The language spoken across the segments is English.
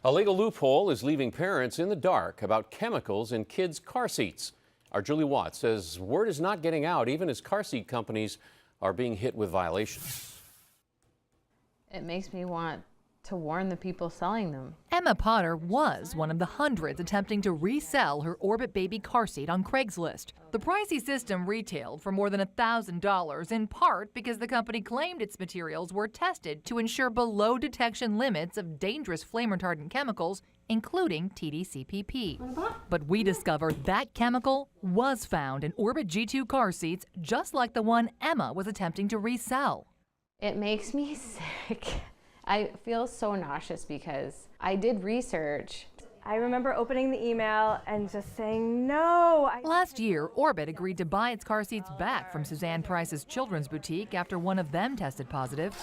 A legal loophole is leaving parents in the dark about chemicals in kids' car seats. Our Julie Watts says word is not getting out even as car seat companies are being hit with violations. It makes me want to warn the people selling them. Emma Potter was one of the hundreds attempting to resell her Orbit baby car seat on Craigslist. The pricey system retailed for more than $1,000, in part because the company claimed its materials were tested to ensure below detection limits of dangerous flame retardant chemicals, including TDCPP. But we discovered that chemical was found in Orbit G2 car seats, just like the one Emma was attempting to resell. It makes me sick. I feel so nauseous because I did research. I remember opening the email and just saying no. Last year, Orbit agreed to buy its car seats back from Suzanne Price's children's boutique after one of them tested positive.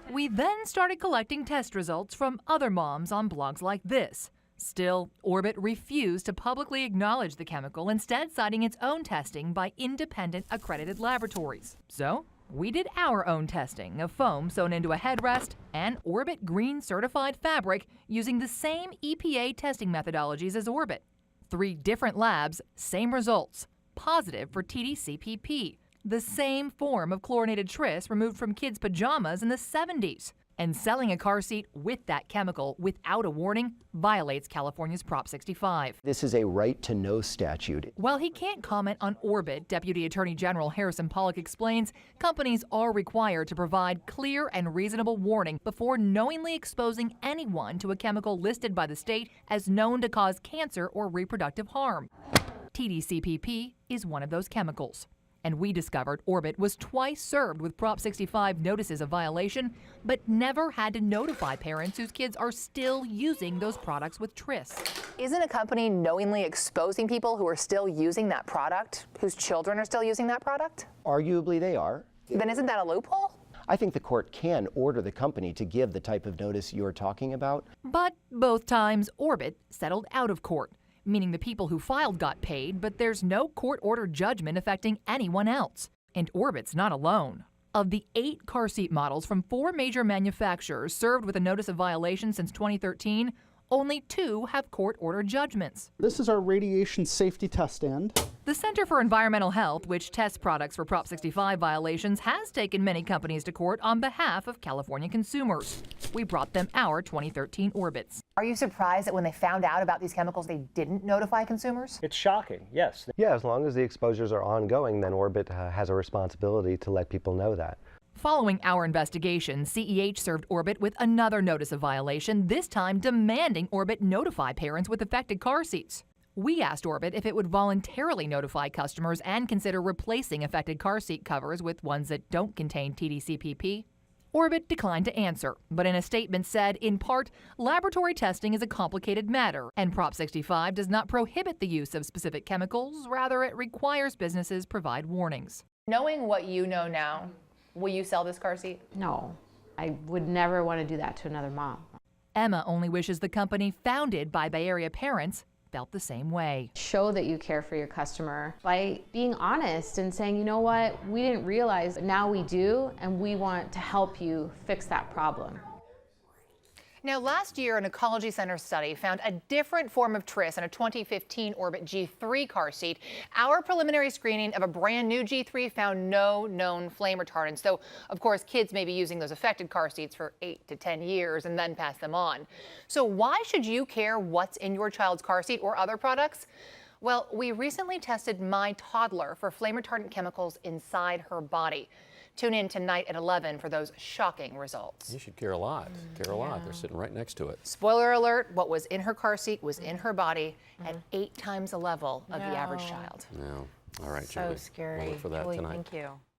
We then started collecting test results from other moms on blogs like this. Still, Orbit refused to publicly acknowledge the chemical, instead citing its own testing by independent accredited laboratories. So, we did our own testing of foam sewn into a headrest and Orbit Green certified fabric using the same EPA testing methodologies as Orbit. 3 different labs, same results, positive for TDCPP, the same form of chlorinated tris removed from kids' pajamas in the 70s. And selling a car seat with that chemical without a warning violates California's Prop 65. This is a right-to-know statute. While he can't comment on Orbit, Deputy Attorney General Harrison Pollock explains companies are required to provide clear and reasonable warning before knowingly exposing anyone to a chemical listed by the state as known to cause cancer or reproductive harm. TDCPP is one of those chemicals. And we discovered Orbit was twice served with Prop 65 notices of violation, but never had to notify parents whose kids are still using those products with tris. Isn't a company knowingly exposing people who are still using that product, whose children are still using that product? Arguably they are. Then isn't that a loophole? I think the court can order the company to give the type of notice you're talking about. But both times, Orbit settled out of court, meaning the people who filed got paid, but there's no court-ordered judgment affecting anyone else. And Orbit's not alone. Of the 8 car seat models from 4 major manufacturers served with a notice of violation since 2013, only 2 have court-ordered judgments. This is our radiation safety test stand. The Center for Environmental Health, which tests products for Prop 65 violations, has taken many companies to court on behalf of California consumers. We brought them our 2013 Orbits. Are you surprised that when they found out about these chemicals, they didn't notify consumers? It's shocking, yes. Yeah, as long as the exposures are ongoing, then Orbit has a responsibility to let people know that. Following our investigation, CEH served Orbit with another notice of violation, this time demanding Orbit notify parents with affected car seats. We asked Orbit if it would voluntarily notify customers and consider replacing affected car seat covers with ones that don't contain TDCPP. Orbit declined to answer, but in a statement said, in part, laboratory testing is a complicated matter, and Prop 65 does not prohibit the use of specific chemicals, rather it requires businesses provide warnings. Knowing what you know now, will you sell this car seat? No, I would never want to do that to another mom. Emma only wishes the company founded by Bay Area parents felt the same way. Show that you care for your customer by being honest and saying, you know what, we didn't realize, now we do, and we want to help you fix that problem. Now, last year, an Ecology Center study found a different form of tris in a 2015 Orbit G3 car seat. Our preliminary screening of a brand new G3 found no known flame retardants, though, of course, kids may be using those affected car seats for 8 to 10 years and then pass them on. So why should you care what's in your child's car seat or other products? Well, we recently tested my toddler for flame retardant chemicals inside her body. Tune in tonight at 11 for those shocking results. You should care a lot. Care a lot. They're sitting right next to it. Spoiler alert, what was in her car seat was in her body at 8 times the level of the average child. No. All right, So Julie. scary. We'll look for that Julie, tonight. thank you.